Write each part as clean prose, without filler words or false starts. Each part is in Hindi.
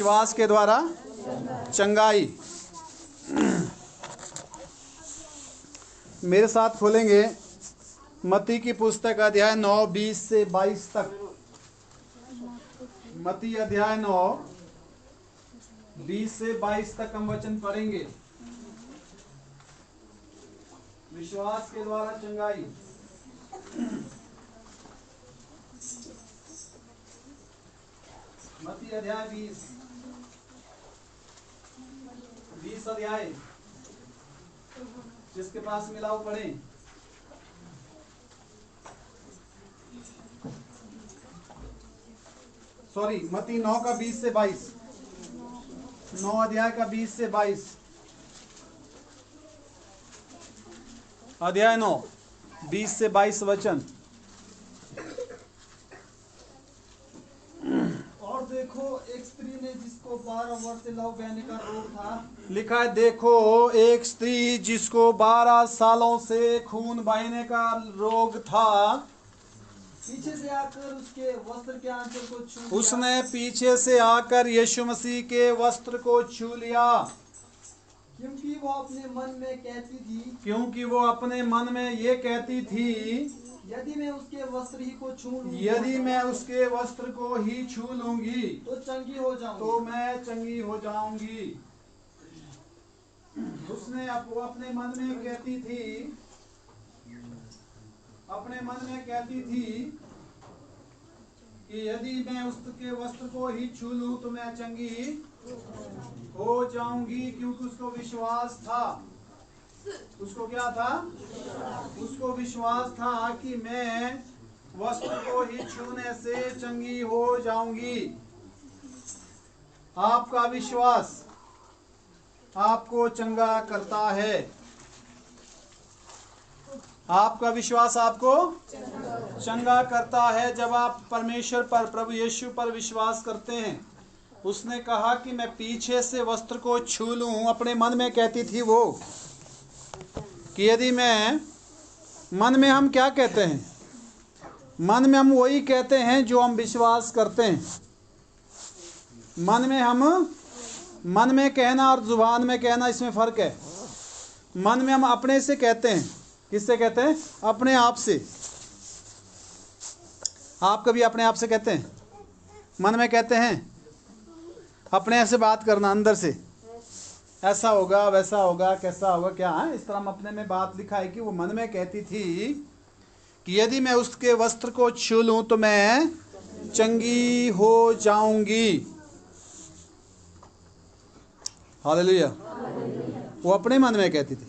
विश्वास के द्वारा चंगाई। मेरे साथ खोलेंगे मत्ती की पुस्तक अध्याय 9 20 से 22 तक। मत्ती अध्याय 9 20 से 22 तक हम वचन पढ़ेंगे। विश्वास के द्वारा चंगाई। मत्ती अध्याय 20 अध्याय, जिसके पास मिलाओ पढ़ें। सॉरी, मत्ती 9 का 20 से 22, 9 अध्याय का 20 से 22, अध्याय 9 20 से 22 वचन। और देखो, एक स्त्री ने जिसको 12 वर्ष से लहू बहने का रोग था। लिखा है, देखो एक स्त्री जिसको 12 सालों से खून बहने का रोग था, पीछे से आकर उसके वस्त्र के आंचल को छू लिया। उसने पीछे से आकर यीशु मसीह के वस्त्र को छू लिया, क्योंकि वो अपने मन में कहती थी, क्योंकि वो अपने मन में ये कहती थी, यदि मैं उसके वस्त्र ही को छू लूं, यदि मैं उसके वस्त्र को ही छू लूंगी तो चंगी हो जाऊंगी। तो मैं चंगी हो जाऊंगी। उसने वो अपने मन में कहती थी, अपने मन में कहती थी कि यदि मैं उसके वस्त्र को ही छू लूं तो मैं चंगी हो जाऊंगी, क्योंकि उसको विश्वास था। उसको क्या था? उसको विश्वास था कि मैं वस्त्र को ही छूने से चंगी हो जाऊंगी। आपका विश्वास आपको चंगा करता है। आपका विश्वास आपको चंगा करता है। जब आप परमेश्वर पर, प्रभु यीशु पर विश्वास करते हैं, उसने कहा कि मैं पीछे से वस्त्र को छू लूं। अपने मन में कहती थी वो कि यदि मैं, मन में हम क्या कहते हैं? मन में हम वही कहते हैं जो हम विश्वास करते हैं। मन में कहना और जुबान में कहना, इसमें फर्क है। मन में हम अपने से कहते हैं। किससे कहते हैं? अपने आप से। आप कभी अपने आप से कहते हैं? मन में कहते हैं, अपने ऐसे बात करना अंदर से, ऐसा होगा, वैसा होगा, कैसा होगा, क्या है, इस तरह हम अपने में बात। लिखा है कि वो मन में कहती थी कि यदि मैं उसके वस्त्र को छू लूं तो मैं चंगी हो जाऊंगी। हालेलुया। वो अपने मन में कहती थी,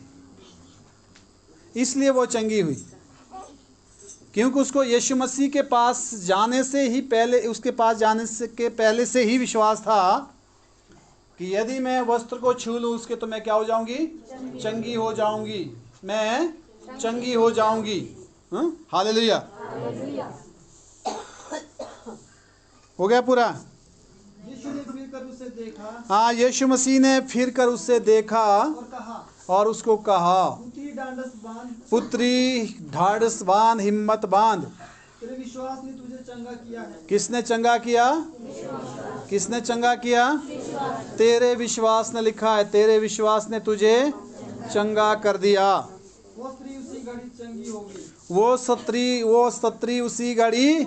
इसलिए वो चंगी हुई, क्योंकि उसको यीशु मसीह के पास जाने से ही पहले, उसके पास जाने से के पहले से ही विश्वास था कि यदि मैं वस्त्र को छू लूं उसके तो मैं क्या हो जाऊंगी? चंगी हो जाऊंगी, मैं चंगी हो जाऊंगी। हालेलुया। हो गया पूरा? यीशु ने फिर कर उसे देखा। हाँ, यीशु मसीह ने फिर कर उससे देखा और कहा, और उसको कहा, पुत्री ढांढस बांध, पुत्री ढाढ़स बांध, हिम्मत बांध। तेरे विश्वास ने तुझे चंगा किया है। किसने चंगा किया? किसने चंगा किया? तेरे विश्वास ने। लिखा है, तेरे विश्वास ने तुझे चंगा कर दिया। वो स्त्री उसी घड़ी चंगी हो गई। वो स्त्री उसी घड़ी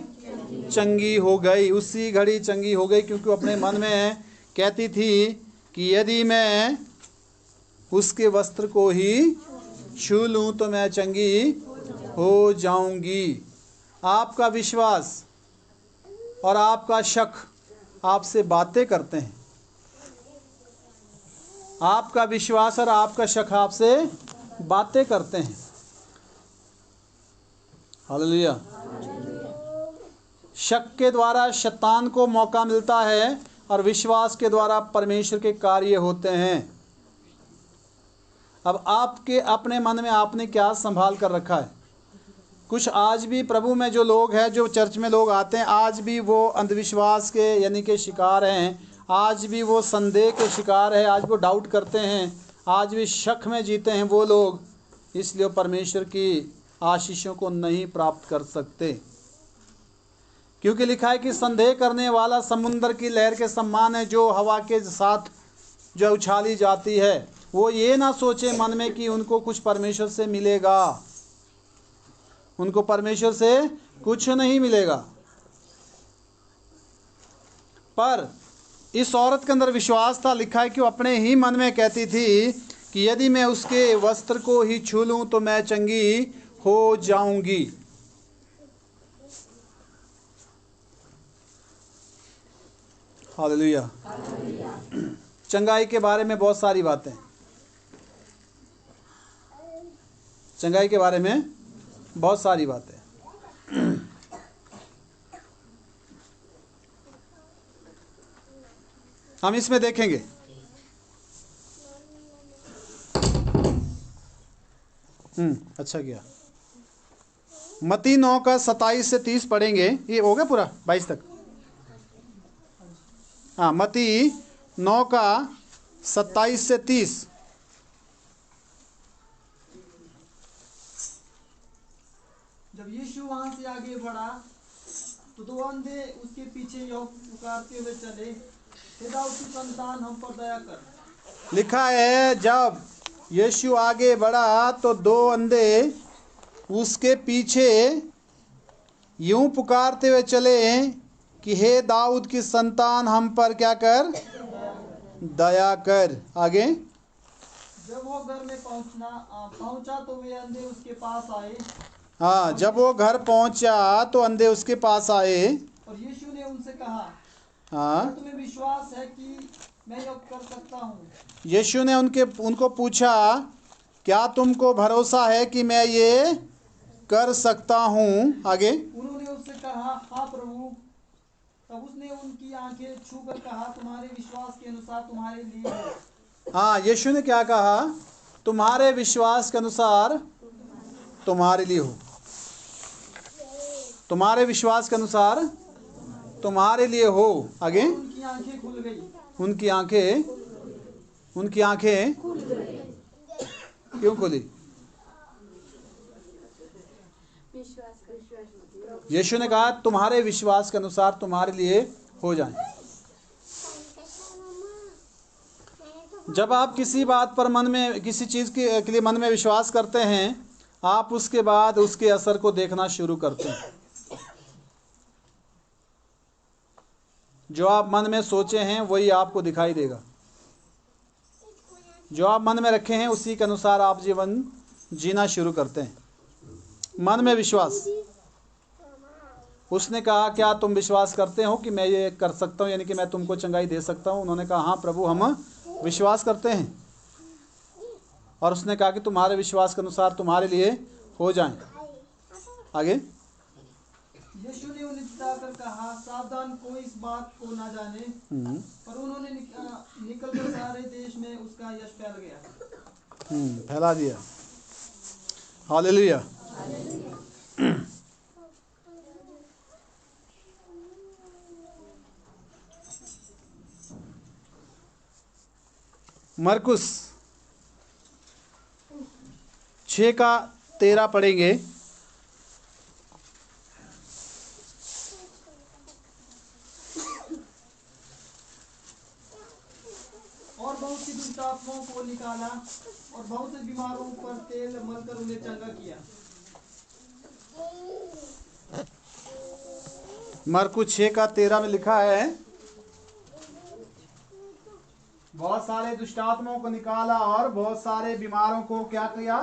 चंगी हो गई। उसी घड़ी चंगी हो गई, क्योंकि अपने मन में कहती थी कि यदि मैं उसके वस्त्र को ही छू लूं तो मैं चंगी हो जाऊंगी। आपका विश्वास और आपका शक आपसे बातें करते हैं। आपका विश्वास और आपका शक आपसे बातें करते हैं। हालेलुया। शक के द्वारा शैतान को मौका मिलता है और विश्वास के द्वारा परमेश्वर के कार्य होते हैं। अब आपके अपने मन में आपने क्या संभाल कर रखा है? कुछ आज भी प्रभु में जो लोग हैं, जो चर्च में लोग आते हैं, आज भी वो अंधविश्वास के यानी के शिकार हैं। आज भी वो संदेह के शिकार है। आज वो डाउट करते हैं। आज भी शक में जीते हैं वो लोग। इसलिए परमेश्वर की आशीषों को नहीं प्राप्त कर सकते। क्योंकि लिखा है कि संदेह करने वाला समुद्र की लहर के समान है, जो हवा के साथ जो उछाली जाती है। वो ये ना सोचे मन में कि उनको कुछ परमेश्वर से मिलेगा। उनको परमेश्वर से कुछ नहीं मिलेगा। पर इस औरत के अंदर विश्वास था। लिखा है कि वो अपने ही मन में कहती थी कि यदि मैं उसके वस्त्र को ही छू लूं तो मैं चंगी हो जाऊंगी। हालेलुया। चंगाई के बारे में बहुत सारी बातें, चंगाई के बारे में बहुत सारी बातें। हम इसमें देखेंगे। अच्छा किया। मत्ती 9 का 27 से 30 पढ़ेंगे। ये हो गया पूरा 22 तक। हाँ, मत्ती 9 का 27 से 30। जब यीशु वहां से आगे बढ़ा तो दो अंधे उसके पीछे यह पुकारते हुए चले, हे दाऊद की संतान, हम पर दया कर। लिखा है जब यीशु आगे बढ़ा तो दो अंधे उसके पीछे यूं पुकारते हुए चले कि हे दाऊद की संतान, हम पर क्या कर, दया कर। आगे। जब वो घर में पहुंचा तो वे अंधे उसके पास आए। हाँ, जब वो घर पहुंचा तो अंधे उसके पास आए। और यीशु ने उनसे कहा, हाँ, क्या तुम्हें विश्वास है कि मैं यह कर सकता हूँ? यीशु ने उनको पूछा, क्या तुमको भरोसा है कि मैं ये कर सकता हूँ? आगे। उन्होंने उससे कहा, हाँ प्रभु। तब उसने उनकी आंखें छूकर कहा, तुम्हारे विश्वास के अनुसार तुम्हारे लिए हो। हाँ, यीशु ने क्या कहा? तुम्हारे विश्वास के अनुसार तुम्हारे लिए हो। तुम्हारे विश्वास के अनुसार तुम्हारे लिए हो। आगे। उनकी आंखें खुल गई। उनकी आंखें क्यों खुली? यीशु ने कहा तुम्हारे विश्वास के अनुसार तुम्हारे लिए हो जाए। जब आप किसी बात पर मन में, किसी चीज़ के लिए मन में विश्वास करते हैं, आप उसके बाद उसके असर को देखना शुरू करते हैं। जो आप मन में सोचे हैं वही आपको दिखाई देगा। जो आप मन में रखे हैं उसी के अनुसार आप जीवन जीना शुरू करते हैं। मन में विश्वास। उसने कहा क्या तुम विश्वास करते हो कि मैं ये कर सकता हूँ, यानी कि मैं तुमको चंगाई दे सकता हूँ? उन्होंने कहा हाँ प्रभु, हम विश्वास करते हैं। और उसने कहा कि तुम्हारे विश्वास के अनुसार तुम्हारे लिए हो जाए। आगे। यीशु ने उन्हें चिताकर कहा, सावधान, कोई इस बात को ना जाने। पर उन्होंने निकलकर सारे देश में उसका यश फैल गया। फैला दिया। हालेलुया। मरकुस 6 का 13 पढ़ेंगे। और बहुत सी दुष्ट आत्माओं को निकाला और बहुत से बीमारों पर तेल मलकर उन्हें चंगा किया। मरकुस 6 का 13 में लिखा है, बहुत सारे दुष्टात्माओं को निकाला और बहुत सारे बीमारों को क्या किया?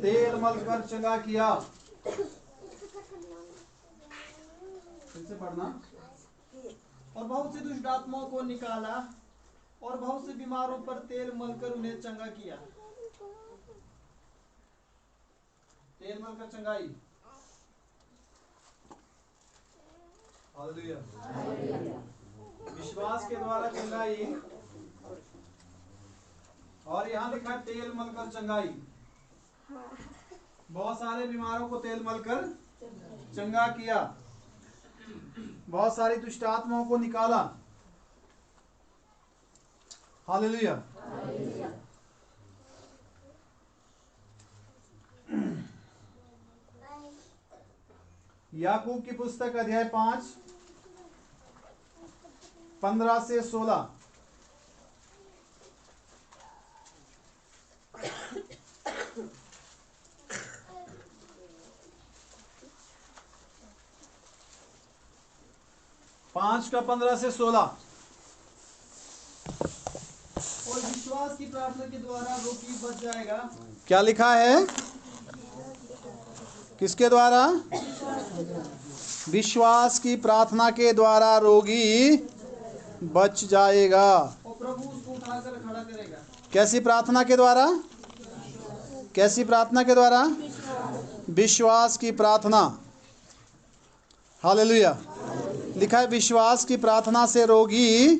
तेल मलकर चंगा किया। फिर से पढ़ना। और बहुत से दुष्ट आत्माओं को निकाला और बहुत से बीमारों पर तेल मलकर उन्हें चंगा किया। तेल मलकर चंगाई। हालेलुया। विश्वास के द्वारा चंगाई। और यहाँ लिखा है तेल मलकर चंगाई। बहुत सारे बीमारों को तेल मलकर चंगा किया। बहुत सारी दुष्ट आत्माओं को निकाला। हालेलुया। याकूब की पुस्तक अध्याय 5 15 से 16। पांच का 15 से 16। और विश्वास की प्रार्थना के द्वारा रोगी बच जाएगा। क्या लिखा है? किसके द्वारा? विश्वास की प्रार्थना के द्वारा रोगी बच जाएगा। और प्रभु उसको उठाकर खड़ा करेगा। कैसी प्रार्थना के द्वारा? कैसी प्रार्थना के द्वारा? विश्वास की प्रार्थना। हालेलुया। लिखा है विश्वास की प्रार्थना से रोगी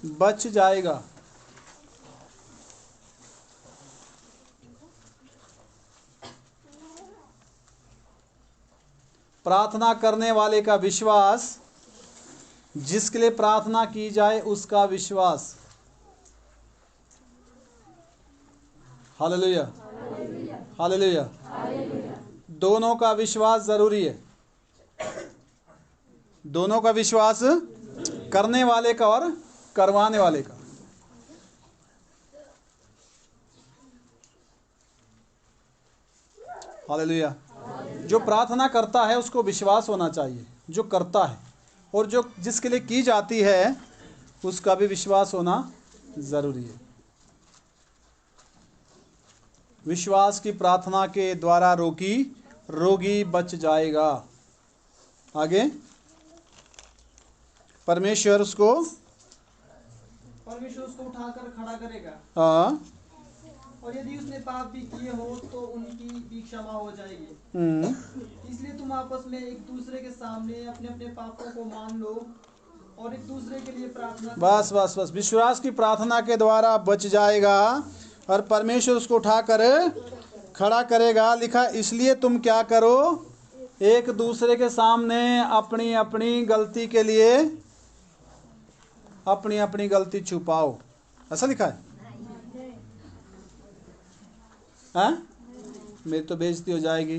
बच जाएगा। प्रार्थना करने वाले का विश्वास, जिसके लिए प्रार्थना की जाए उसका विश्वास। Hallelujah, hallelujah. दोनों का विश्वास जरूरी है। दोनों का विश्वास, करने वाले का और करवाने वाले का। हालेलुया। जो प्रार्थना करता है उसको विश्वास होना चाहिए, जो करता है, और जो जिसके लिए की जाती है उसका भी विश्वास होना जरूरी है। विश्वास की प्रार्थना के द्वारा रोगी बच जाएगा। आगे, परमेश्वर उसको उठाकर खड़ा करेगा। हाँ, और यदि उसने पाप भी किए हो तो उनकी भी क्षमा हो जाएगी। इसलिए तुम आपस में एक दूसरे के सामने अपने अपने पापों को मान लो और एक दूसरे के लिए प्रार्थना करो। बस विश्वास की प्रार्थना के द्वारा बच जाएगा और परमेश्वर उसको उठाकर खड़ा करेगा। लिखा, इसलिए तुम क्या करो, एक दूसरे के सामने अपनी अपनी गलती के लिए अपनी अपनी गलती छुपाओ। ऐसा लिखा है? हाँ? मेरी तो बेइज्जती हो जाएगी।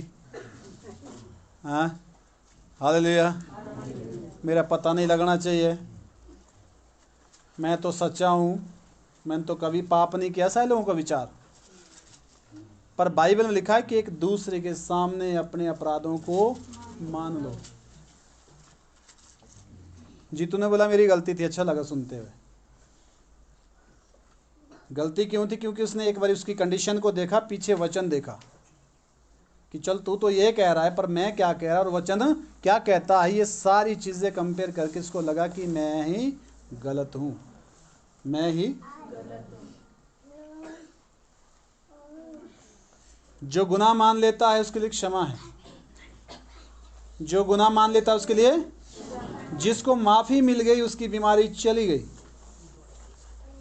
हाँ, हालेलुया। मेरा पता नहीं लगना चाहिए, मैं तो सच्चा हूँ, मैंने तो कभी पाप नहीं किया। ऐसा है लोगों का विचार। पर बाइबल में लिखा है कि एक दूसरे के सामने अपने अपराधों को मान लो। जीतू ने बोला मेरी गलती थी, अच्छा लगा सुनते हुए। गलती क्यों थी? क्योंकि उसने एक बार उसकी कंडीशन को देखा, पीछे वचन देखा कि चल तू तो ये कह रहा है पर मैं क्या कह रहा, और वचन क्या कहता है। ये सारी चीज़ें कंपेयर करके इसको लगा कि मैं ही गलत हूँ, मैं ही। जो गुनाह मान लेता है उसके लिए क्षमा है। जो गुनाह मान लेता है उसके लिए, जिसको माफ़ी मिल गई उसकी बीमारी चली गई।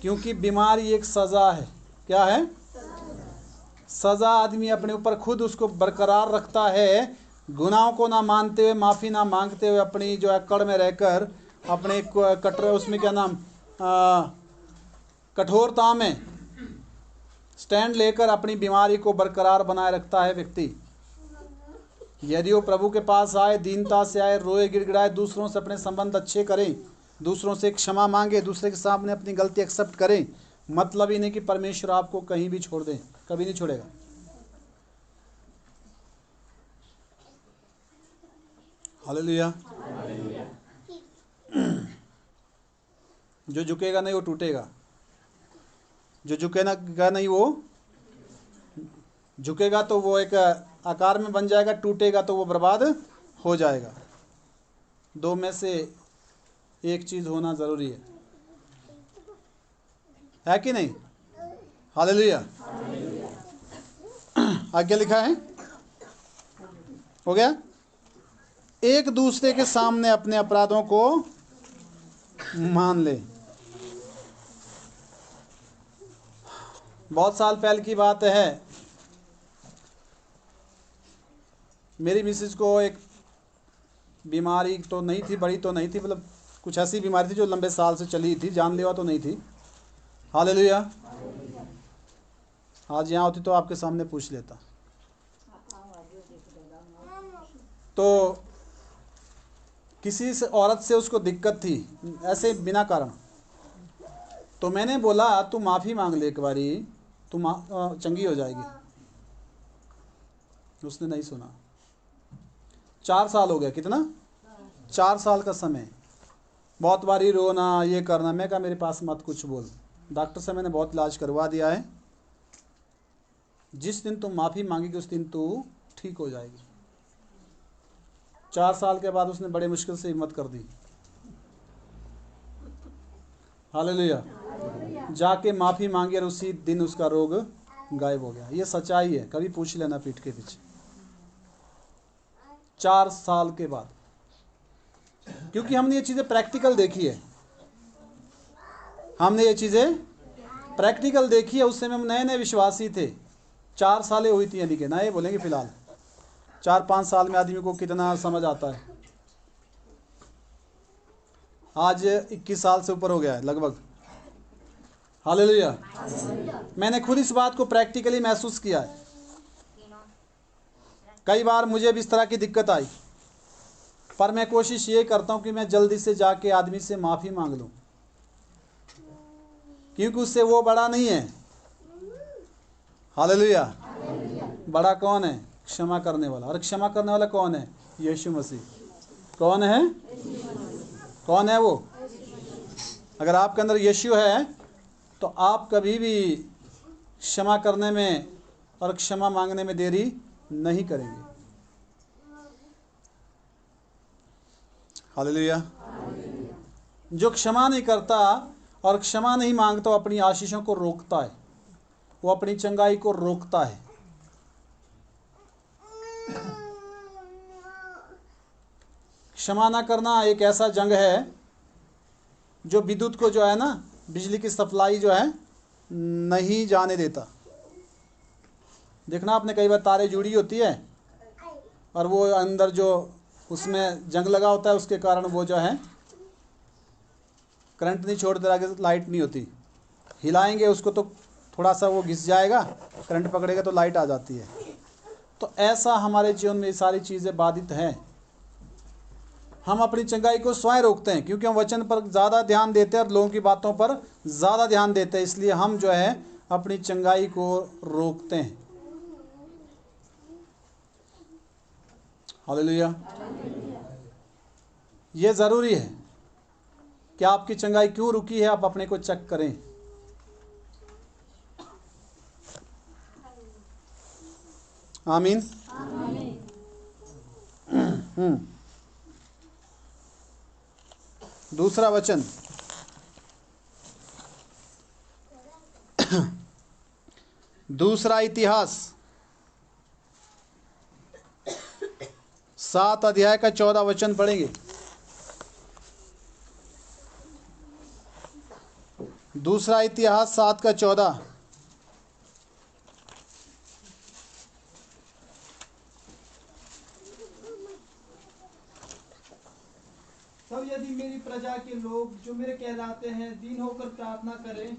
क्योंकि बीमारी एक सज़ा है। क्या है? सज़ा आदमी अपने ऊपर खुद उसको बरकरार रखता है, गुनाहों को ना मानते हुए, माफ़ी ना मांगते हुए, अपनी जो अकड़ में रहकर, अपने कटरे उसमें क्या नाम कठोरता में स्टैंड लेकर अपनी बीमारी को बरकरार बनाए रखता है व्यक्ति। यदि वो प्रभु के पास आए, दीनता से आए, रोए गिड़गिड़ाए, दूसरों से अपने संबंध अच्छे करें, दूसरों से क्षमा मांगे, दूसरे के सामने अपनी गलती एक्सेप्ट करें, मतलब ही नहीं कि परमेश्वर आपको कहीं भी छोड़ दें, कभी नहीं छोड़ेगा। हालेलुया। जो झुकेगा नहीं वो टूटेगा, जो झुकेगा नहीं वो झुकेगा तो वो एक आकार में बन जाएगा, टूटेगा तो वो बर्बाद हो जाएगा। दो में से एक चीज़ होना ज़रूरी है कि नहीं? हालेलुया। आगे लिखा है, हो गया, एक दूसरे के सामने अपने अपराधों को मान ले। बहुत साल पहले की बात है, मेरी मिसेज को एक बीमारी तो नहीं थी, बड़ी तो नहीं थी, मतलब कुछ ऐसी बीमारी थी जो लंबे साल से चली थी, जानलेवा तो नहीं थी। हालेलुया। आज यहाँ होती तो आपके सामने पूछ लेता। तो किसी से औरत से उसको दिक्कत थी ऐसे बिना कारण, तो मैंने बोला तू माफ़ी मांग ले एक बारी, तू चंगी हो जाएगी। उसने नहीं सुना। 4 साल हो गया। कितना? 4 साल का समय। बहुत बारी रोना, ये करना। मैं कहा मेरे पास मत कुछ बोल, डॉक्टर से मैंने बहुत इलाज करवा दिया है, जिस दिन तुम माफ़ी मांगेगी उस दिन तू ठीक हो जाएगी। 4 साल के बाद उसने बड़े मुश्किल से हिम्मत कर दी। हालेलुया। जाके माफ़ी मांगी और उसी दिन उसका रोग गायब हो गया। ये सच्चाई है, कभी पूछ लेना पीठ के पीछे। 4 साल के बाद, क्योंकि हमने ये चीज़ें प्रैक्टिकल देखी है। हमने ये चीज़ें प्रैक्टिकल देखी है। उस समय हम नए नए विश्वासी थे। 4 सालें हुई थी, यानी कि नए बोलेंगे फिलहाल। 4-5 साल में आदमी को कितना समझ आता है। आज 21 साल से ऊपर हो गया है लगभग। हालेलुया। मैंने खुद इस बात को प्रैक्टिकली महसूस किया है। कई बार मुझे भी इस तरह की दिक्कत आई, पर मैं कोशिश ये करता हूँ कि मैं जल्दी से जाके आदमी से माफ़ी मांग लूँ, क्योंकि उससे वो बड़ा नहीं है। हालेलुया। बड़ा कौन है? क्षमा करने वाला। और क्षमा करने वाला कौन है? यीशु मसीह। कौन है? कौन है वो? अगर आपके अंदर यीशु है तो आप कभी भी क्षमा करने में और क्षमा मांगने में देरी नहीं करेंगे। हालेलुया। जो क्षमा नहीं करता और क्षमा नहीं मांगता, वो अपनी आशीषों को रोकता है, वो अपनी चंगाई को रोकता है। क्षमा ना करना एक ऐसा जंग है जो विद्युत को जो है ना, बिजली की सप्लाई जो है नहीं जाने देता। देखना आपने, कई बार तारे जुड़ी होती है और वो अंदर जो उसमें जंग लगा होता है, उसके कारण वो जो है करंट नहीं छोड़ते, आगे लाइट नहीं होती। हिलाएंगे उसको तो थोड़ा सा वो घिस जाएगा, करंट पकड़ेगा तो लाइट आ जाती है। तो ऐसा हमारे जीवन में ये सारी चीज़ें बाधित हैं। हम अपनी चंगाई को स्वयं रोकते हैं, क्योंकि हम वचन पर ज़्यादा ध्यान देते हैं और लोगों की बातों पर ज़्यादा ध्यान देते हैं। इसलिए हम जो है अपनी चंगाई को रोकते हैं। हालेलुया। ये ज़रूरी है कि आपकी चंगाई क्यों रुकी है, आप अपने को चेक करें। आमीन। दूसरा वचन, दूसरा इतिहास 7 अध्याय का 14 वचन पढ़ेंगे। दूसरा इतिहास 7 का 14। तब यदि मेरी प्रजा के लोग जो मेरे कहलाते हैं दीन होकर प्रार्थना करें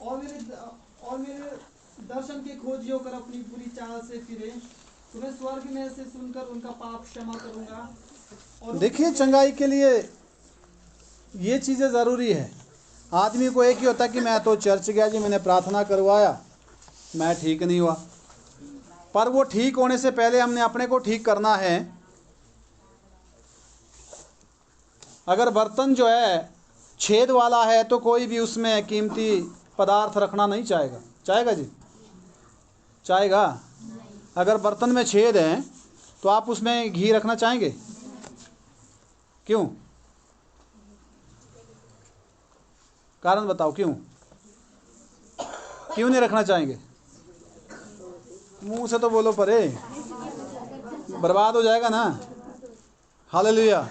और मेरे दर्शन के खोजी होकर अपनी बुरी चाल से फिरे, तो मैं स्वर्ग में से सुनकर उनका पाप क्षमा करूंगा। और देखिए, चंगाई के लिए ये चीज़ें ज़रूरी है। आदमी को एक ही होता है कि मैं तो चर्च गया जी, मैंने प्रार्थना करवाया, मैं ठीक नहीं हुआ। पर वो ठीक होने से पहले हमने अपने को ठीक करना है। अगर बर्तन जो है छेद वाला है तो कोई भी उसमें कीमती पदार्थ रखना नहीं चाहेगा। चाहेगा जी? चाहेगा? अगर बर्तन में छेद है तो आप उसमें घी रखना चाहेंगे? क्यों? कारण बताओ, क्यों क्यों नहीं रखना चाहेंगे? मुंह से तो बोलो, परे बर्बाद हो जाएगा ना। हालेलुया।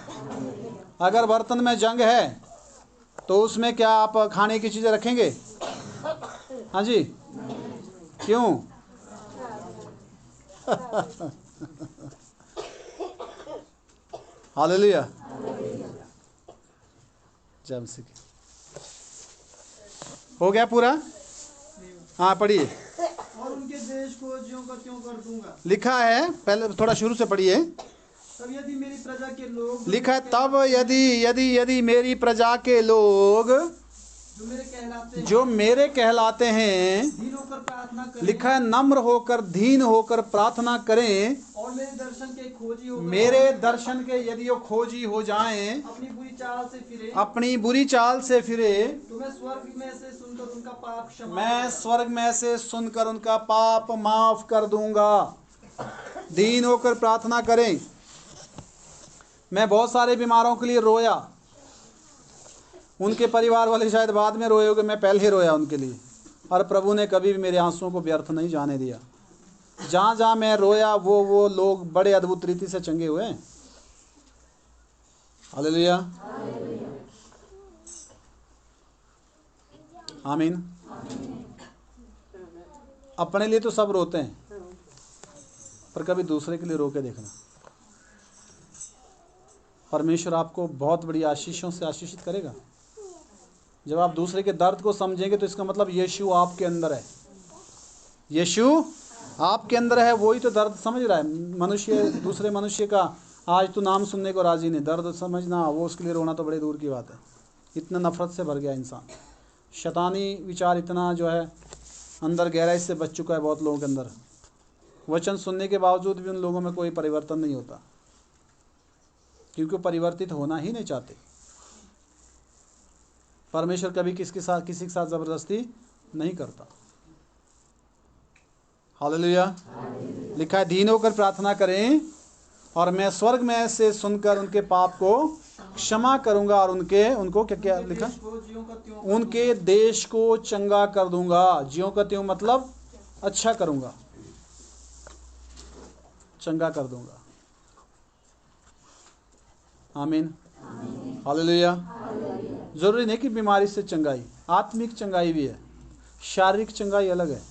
अगर बर्तन में जंग है तो उसमें क्या आप खाने की चीज़ें रखेंगे? हाँ जी, क्यों? हालेलुया। जय मसीह की। हो गया पूरा? हाँ, पढ़िए। और उनके देश को ज्यों का त्यों कर दूंगा। लिखा है, पहले थोड़ा शुरू से पढ़िए। तब यदि मेरी प्रजा के लोग लिखा है तब यदि मेरी प्रजा के लोग जो मेरे कहलाते हैं, दीन होकर प्रार्थना करें, लिखा है नम्र होकर दीन होकर प्रार्थना करें, और मेरे दर्शन के खोजी होकर, मेरे दर्शन के यदि वो खोजी हो जाएं, अपनी बुरी चाल से फिरे, अपनी बुरी चाल से फिरे, तो मैं स्वर्ग में से सुनकर उनका पाप क्षमा मैं स्वर्ग में से सुनकर उनका पाप माफ कर दूंगा। दीन होकर प्रार्थना करें। मैं बहुत सारे बीमारों के लिए रोया, उनके परिवार वाले शायद बाद में रोए होंगे, मैं पहले ही रोया उनके लिए, और प्रभु ने कभी भी मेरे आंसुओं को व्यर्थ नहीं जाने दिया। जहाँ जहाँ मैं रोया वो लोग बड़े अद्भुत रीति से चंगे हुए। हालेलुया, आमीन। अपने लिए तो सब रोते हैं, पर कभी दूसरे के लिए रो के देखना। परमेश्वर आपको बहुत बड़ी आशीषों से आशीषित करेगा। जब आप दूसरे के दर्द को समझेंगे तो इसका मतलब यीशु आपके अंदर है। यीशु आपके अंदर है, वही तो दर्द समझ रहा है। मनुष्य दूसरे मनुष्य का आज तो नाम सुनने को राजी नहीं, दर्द समझना वो उसके लिए रोना तो बड़े दूर की बात है। इतना नफरत से भर गया इंसान, शैतानी विचार इतना जो है अंदर गहराई से बच चुका है बहुत लोगों के अंदर। वचन सुनने के बावजूद भी उन लोगों में कोई परिवर्तन नहीं होता, क्योंकि परिवर्तित होना ही नहीं चाहते। परमेश्वर कभी किसी के साथ ज़बरदस्ती नहीं करता। हालेलुया। लिखा है दीन होकर प्रार्थना करें और मैं स्वर्ग में से सुनकर उनके पाप को क्षमा करूंगा और उनको क्या लिखा, उनके देश को चंगा कर दूंगा। ज्यों का त्यों मतलब अच्छा करूंगा, चंगा कर दूंगा। आमीन, हालेलुया। जरूरी नहीं कि बीमारी से चंगाई, आत्मिक चंगाई भी है, शारीरिक चंगाई अलग है।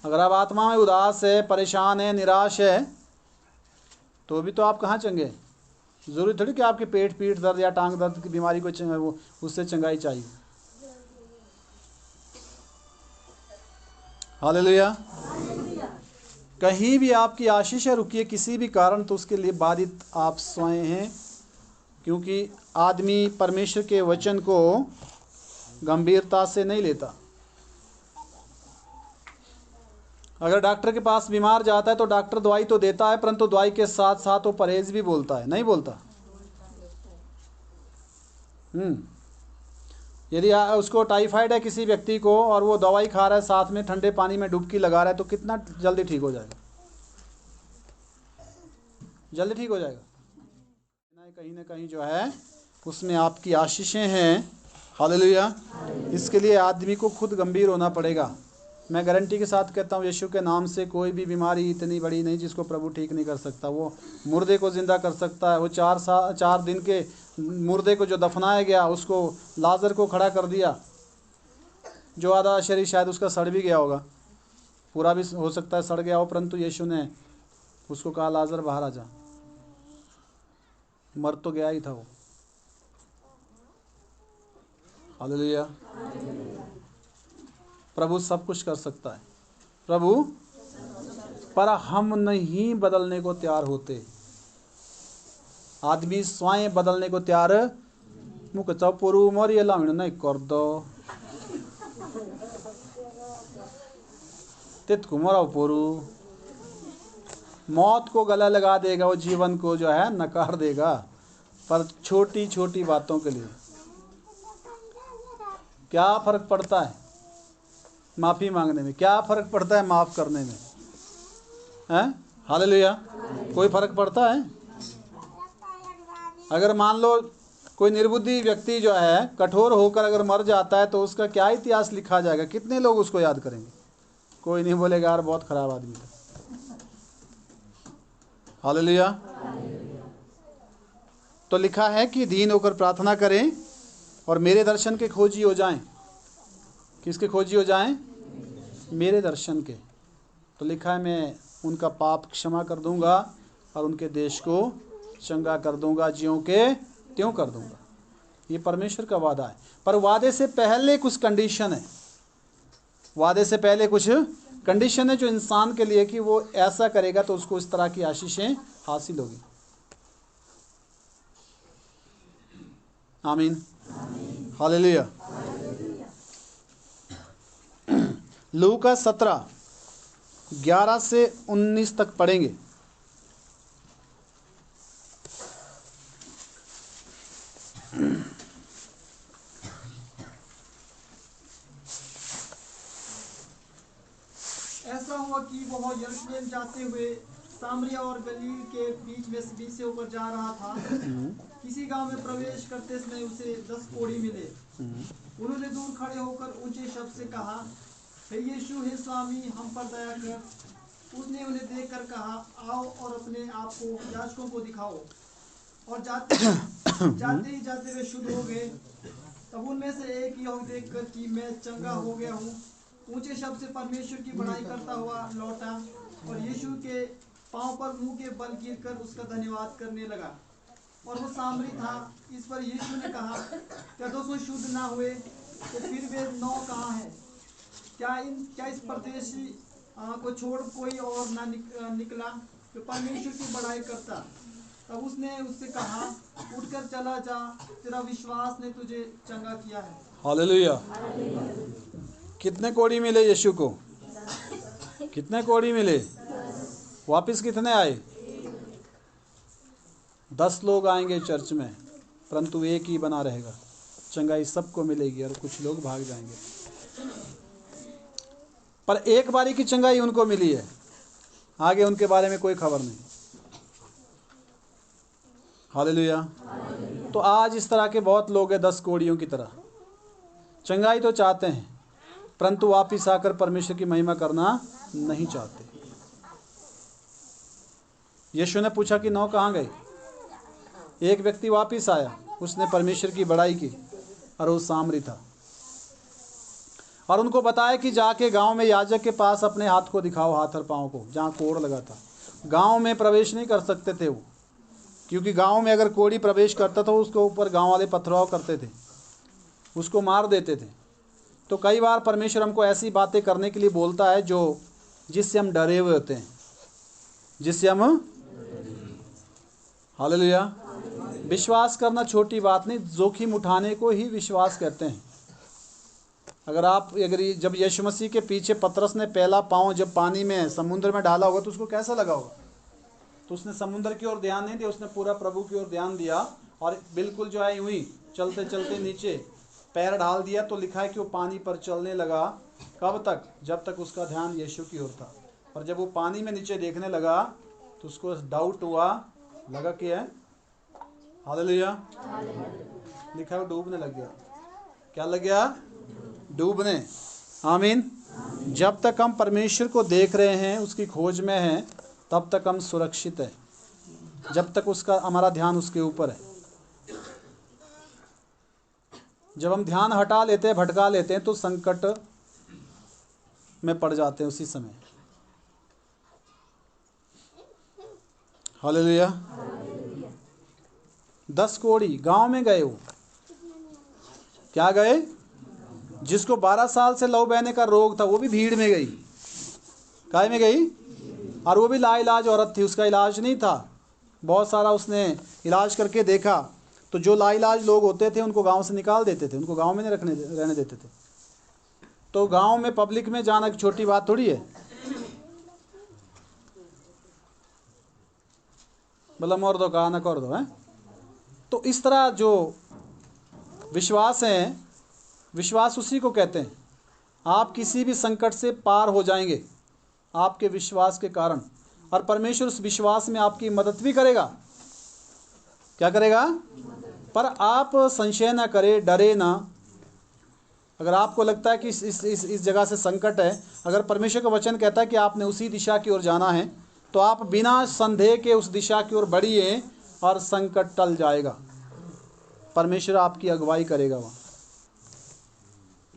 अगर आप आत्मा में उदास है, परेशान है, निराश है, तो भी तो आप कहाँ चंगे। जरूरी थोड़ी कि आपके पेट पीठ दर्द या टांग दर्द की बीमारी को उससे चंगाई चाहिए। हालेलुया। कहीं भी आपकी आशीष है रुकी है किसी भी कारण, तो उसके लिए बाधित आप स्वयं हैं, क्योंकि आदमी परमेश्वर के वचन को गंभीरता से नहीं लेता। अगर डॉक्टर के पास बीमार जाता है तो डॉक्टर दवाई तो देता है, परंतु दवाई के साथ साथ वो परहेज भी बोलता है, नहीं बोलता। यदि उसको टाइफाइड है किसी व्यक्ति को और वो दवाई खा रहा है, साथ में ठंडे पानी में डुबकी लगा रहा है, तो कितना जल्दी ठीक हो जाएगा, जल्दी ठीक हो जाएगा। कहीं ना कहीं जो है उसमें आपकी आशीषें हैं। हालेलुया। इसके लिए आदमी को खुद गंभीर होना पड़ेगा। मैं गारंटी के साथ कहता हूँ, यीशु के नाम से कोई भी बीमारी इतनी बड़ी नहीं जिसको प्रभु ठीक नहीं कर सकता। वो मुर्दे को ज़िंदा कर सकता है। वो 4 दिन के मुर्दे को जो दफनाया गया, उसको लाजर को खड़ा कर दिया, जो आधा शरीर शायद उसका सड़ भी गया होगा, पूरा भी हो सकता है सड़ गया हो, परंतु यीशु ने उसको कहा लाजर बाहर आ जा। मर तो गया ही था वो। हालेलुया। प्रभु सब कुछ कर सकता है, प्रभु, पर हम नहीं बदलने को तैयार होते। आदमी स्वयं बदलने को तैयार मुख चौपुरु मरिएला नहीं कर दो तितकु मराव पुरु, मौत को गला लगा देगा, वो जीवन को जो है नकार देगा। पर छोटी छोटी बातों के लिए क्या फर्क पड़ता है? माफ़ी मांगने में क्या फ़र्क पड़ता है? माफ़ करने में, हैं? हालेलुया। कोई फ़र्क पड़ता है? अगर मान लो कोई निर्बुद्धि व्यक्ति जो है कठोर होकर अगर मर जाता है, तो उसका क्या इतिहास लिखा जाएगा? कितने लोग उसको याद करेंगे? कोई नहीं बोलेगा यार बहुत ख़राब आदमी था। हालेलुया। तो लिखा है कि दीन होकर प्रार्थना करें और मेरे दर्शन के खोजी हो जाएं। किसके खोजी हो जाएं? मेरे दर्शन के। तो लिखा है मैं उनका पाप क्षमा कर दूंगा और उनके देश को चंगा कर दूंगा, ज्यों के त्यों कर दूंगा। ये परमेश्वर का वादा है, पर वादे से पहले कुछ कंडीशन है। वादे से पहले कुछ कंडीशन है जो इंसान के लिए कि वो ऐसा करेगा तो उसको इस तरह की आशीषें हासिल होगी। आमीन, हालेलुया। लूका 17:11 से 19 तक पढ़ेंगे। ऐसा हुआ कि वह यरूशलेम जाते हुए सामरिया और गलील के बीच से होकर जा रहा था। किसी गांव में प्रवेश करते समय उसे 10 कोढ़ी मिले। उन्होंने दूर खड़े होकर ऊंचे शब्द से कहा, हे यीशु, हे स्वामी, हम पर दया कर। उसने उन्हें देखकर कहा, आओ और अपने आप को याजकों को दिखाओ। और जाते वे शुद्ध हो गए। तब उनमें से एक यहूदी देखकर कि मैं चंगा हो गया हूँ, ऊंचे शब्द से परमेश्वर की बड़ाई करता हुआ लौटा और यीशु के पांव पर मुंह के बल गिरकर उसका धन्यवाद करने लगा। और वो सामरी था। इस पर यीशु ने कहा, क्या 200 शुद्ध ना हुए? तो फिर वे 9 कहाँ हैं? क्या इस परदेशी को छोड़ कोई और ना निकला जो परमेश्वर की बड़ाई करता? तब उसने उससे कहा, उठकर चला जा, तेरा विश्वास ने तुझे चंगा किया है। हालेलुया। कितने कोढ़ी मिले यीशु को? कितने कोढ़ी मिले? वापस कितने आए? 10 लोग आएंगे चर्च में, परंतु एक ही बना रहेगा। चंगाई सबको मिलेगी और कुछ लोग भाग जाएंगे। पर एक बारी की चंगाई उनको मिली है, आगे उनके बारे में कोई खबर नहीं। हालेलुया। तो आज इस तरह के बहुत लोग हैं 10 कोढ़ियों की तरह। चंगाई तो चाहते हैं, परंतु वापिस आकर परमेश्वर की महिमा करना नहीं चाहते। यीशु ने पूछा कि 9 कहाँ गए? एक व्यक्ति वापिस आया, उसने परमेश्वर की बड़ाई की और वो सामरी था। और उनको बताया कि जाके गांव में याजक के पास अपने हाथ को दिखाओ, हाथ और पाँव को, जहाँ कोढ़ लगा था। गांव में प्रवेश नहीं कर सकते थे वो, क्योंकि गांव में अगर कोढ़ी प्रवेश करता था उसके ऊपर गांव वाले पथराव करते थे, उसको मार देते थे। तो कई बार परमेश्वर हमको ऐसी बातें करने के लिए बोलता है जिससे हम डरे हुए होते हैं, जिससे हम हालेलुया। विश्वास करना छोटी बात नहीं, जोखिम उठाने को ही विश्वास कहते हैं। अगर जब यीशु मसीह के पीछे पतरस ने पहला पाँव जब पानी में समुद्र में डाला होगा तो उसको कैसा लगा होगा? तो उसने समुद्र की ओर ध्यान नहीं दिया, उसने पूरा प्रभु की ओर ध्यान दिया और बिल्कुल जो है यूं ही चलते चलते नीचे पैर डाल दिया। तो लिखा है कि वो पानी पर चलने लगा। कब तक? जब तक उसका ध्यान यीशु की ओर था। और जब वो पानी में नीचे देखने लगा तो उसको डाउट हुआ, लगा कि है हालेलुया, लिखा है डूबने लग गया। क्या लग गया? डूबने। आमीन। जब तक हम परमेश्वर को देख रहे हैं, उसकी खोज में हैं, तब तक हम सुरक्षित हैं, जब तक उसका हमारा ध्यान उसके ऊपर है। जब हम ध्यान हटा लेते हैं, भटका लेते हैं, तो संकट में पड़ जाते हैं उसी समय। हालेलुया। 10 कोढ़ी गांव में गए। वो क्या गए? जिसको 12 साल से लहू बहने का रोग था वो भी भीड़ में गई। काय में गई? और वो भी लाइलाज औरत थी, उसका इलाज नहीं था। बहुत सारा उसने इलाज करके देखा, तो जो लाइलाज लोग होते थे उनको गांव से निकाल देते थे, उनको गांव में नहीं रहने देते थे। तो गांव में पब्लिक में जाना एक छोटी बात थोड़ी है। बोला मोर दो कहा ना कर दो है। तो इस तरह जो विश्वास है, विश्वास उसी को कहते हैं। आप किसी भी संकट से पार हो जाएंगे आपके विश्वास के कारण, और परमेश्वर उस विश्वास में आपकी मदद भी करेगा। क्या करेगा? पर आप संशय ना करें, डरे ना। अगर आपको लगता है कि इस जगह से संकट है, अगर परमेश्वर का वचन कहता है कि आपने उसी दिशा की ओर जाना है, तो आप बिना संदेह के उस दिशा की ओर बढ़िए और संकट टल जाएगा। परमेश्वर आपकी अगुवाई करेगा वहाँ।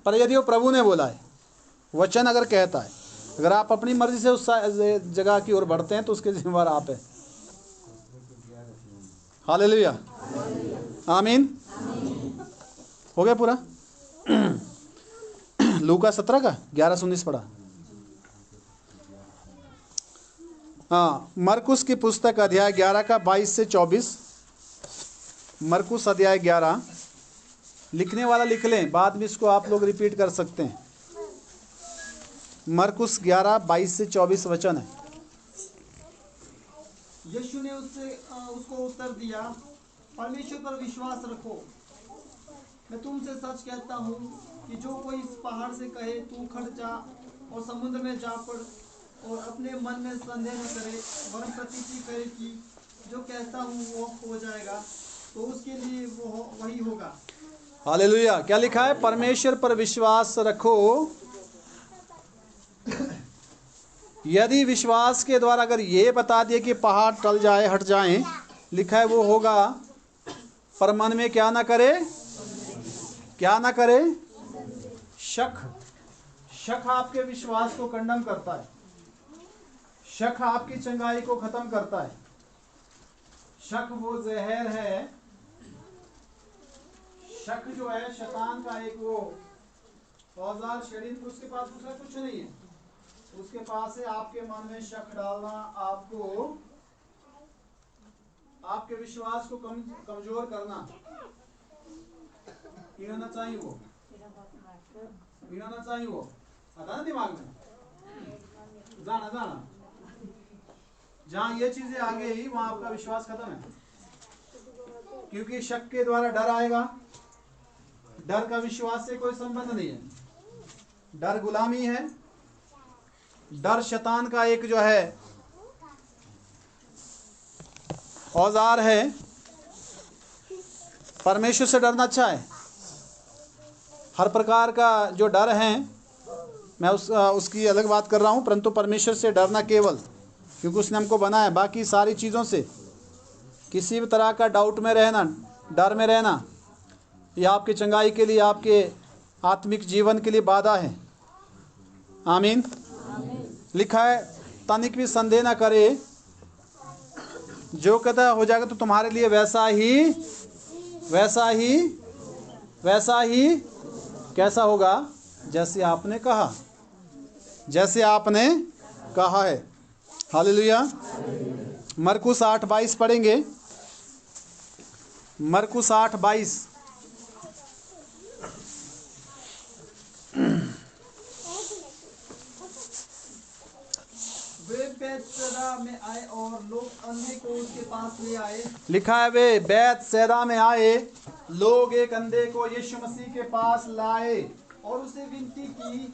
पर यदि वो प्रभु ने बोला है, वचन अगर कहता है, अगर आप अपनी मर्जी से उस जगह की ओर बढ़ते हैं तो उसके जिम्मेवार आप हैं। हालेलुया, आमीन। हो गया पूरा? लूका 17 का 11 से 19 पढ़ा। हाँ, मरकुस की पुस्तक अध्याय 11 का 22 से 24। मरकुस अध्याय 11, लिखने वाला लिख लें, बाद में इसको आप लोग रिपीट कर सकते हैं। मरकुस 11 22 से 24 वचन है। यीशु ने उसको उत्तर दिया, परमेश्वर पर विश्वास रखो। मैं तुमसे सच कहता हूँ कि जो कोई इस पहाड़ से कहे तू खड़ जा और समुद्र में जा पड़, और अपने मन में संदेह न करे वरन प्रतिज्ञा करे कि जो कहता हूँ वो हो जाएगा, तो उसके लिए वो वही होगा। हालेलुया। क्या लिखा है? परमेश्वर पर विश्वास रखो। यदि विश्वास के द्वारा अगर ये बता दिए कि पहाड़ टल जाए, हट जाए, लिखा है वो होगा। पर मन में क्या ना करे, क्या ना करे? शक। शक आपके विश्वास को खंडन करता है। शक आपकी चंगाई को खत्म करता है। शक वो जहर है। शक जो है शैतान का एक वो औजार, षड्यंत्र, उसके पास दूसरा कुछ नहीं है। उसके पास है आपके मन में शक डालना, आपको आपके विश्वास को कमजोर करना। गिराना चाहिए वो, गिराना चाहिए वो, आता ना दिमाग में, जाना जाना। जहां ये चीजें आ गई वहां आपका विश्वास खत्म है, क्योंकि शक के द्वारा डर आएगा। डर का विश्वास से कोई संबंध नहीं है। डर गुलामी है। डर शैतान का एक जो है औजार है। परमेश्वर से डरना अच्छा है। हर प्रकार का जो डर है, मैं उसकी अलग बात कर रहा हूँ, परंतु परमेश्वर से डरना केवल, क्योंकि उसने हमको बनाया। बाकी सारी चीज़ों से किसी भी तरह का डाउट में रहना, डर में रहना, यह आपकी चंगाई के लिए, आपके आत्मिक जीवन के लिए बाधा है। आमीन। लिखा है, तनिक भी संदेह ना करे, जो कहता हो जाएगा तो तुम्हारे लिए वैसा ही कैसा होगा, जैसे आपने कहा, जैसे आपने कहा है। हालेलुया। मरकुस 8:22 पढ़ेंगे। मरकुस 8:22। वे बैतसैदा में आए और लोग अंधे को उसके पास ले आए। लिखा है, वे बैतसैदा में आए, लोग एक अंधे को यीशु मसीह के पास लाए और उसे विनती की।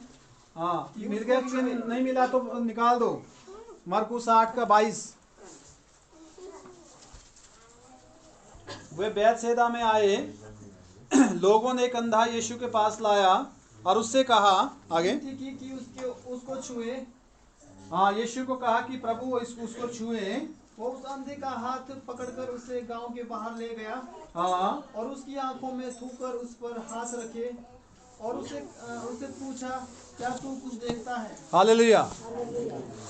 हाँ, मिल गया कि नहीं मिला तो निकाल दो। मरकुस 8:22। वे बैतसैदा में आए, लोगों ने एक अंधा यीशु के पास लाया और उससे कहा, आगे, विनती की कि उसको छुए। हाँ, यीशु को कहा कि प्रभु उसको छुए। वो उस अंधे का हाथ पकड़कर उसे गांव के बाहर ले गया। हाँ, और उसकी आंखों में थूकर उस पर हाथ रखे और उससे पूछा, क्या तू कुछ देखता है? हालेलुया।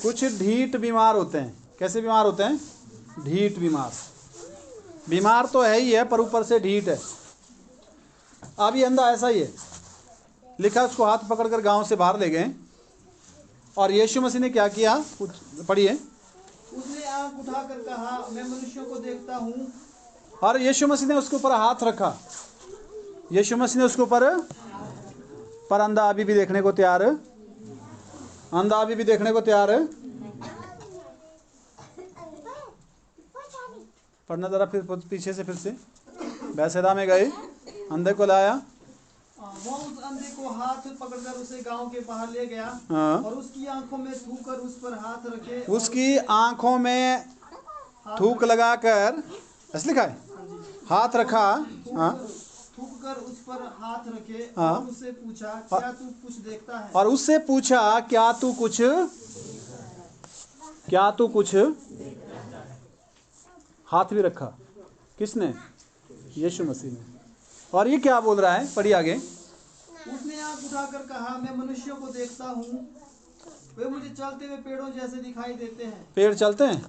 कुछ ढीठ बीमार होते हैं। कैसे बीमार होते हैं? ढीठ बीमार। बीमार तो है ही है, पर ऊपर से ढीठ है। अब ये अंधा ऐसा ही है। लिखा, उसको हाथ पकड़कर गांव से बाहर ले गए और यीशु मसीह ने क्या किया, पढ़िए। उसने आंख उठाकर कहा, मैं मनुष्यों को देखता हूँ। और यीशु मसीह ने उसके ऊपर हाथ रखा। यीशु मसीह ने उसके ऊपर, पर अंधा अभी भी देखने को तैयार है। अंधा अभी भी देखने को तैयार है। पढ़ना जरा फिर पीछे से, फिर से। बैतसैदा में गए, अंधे को लाया। वो उस अंधे को हाथ पकड़कर उसे गांव के बाहर ले गया। हाँ। और उसकी आंखों में थूकर उस पर हाथ रखे। उसकी आंखों में थूक लगाकर, ऐसे लिखा है, हाथ रखा। हाँ, थूकर उस पर हाथ रखे। हाँ। और उससे पूछा, क्या तू कुछ देखता है? और उससे पूछा, क्या तू कुछ हाथ भी रखा। किसने? यीशु मसीह ने। और ये क्या बोल रहा है, पढ़िए आगे। उसने आंख उठाकर कहा, मैं मनुष्यों को देखता हूँ, वे मुझे चलते हुए पेड़ों जैसे दिखाई देते हैं। पेड़ चलते हैं?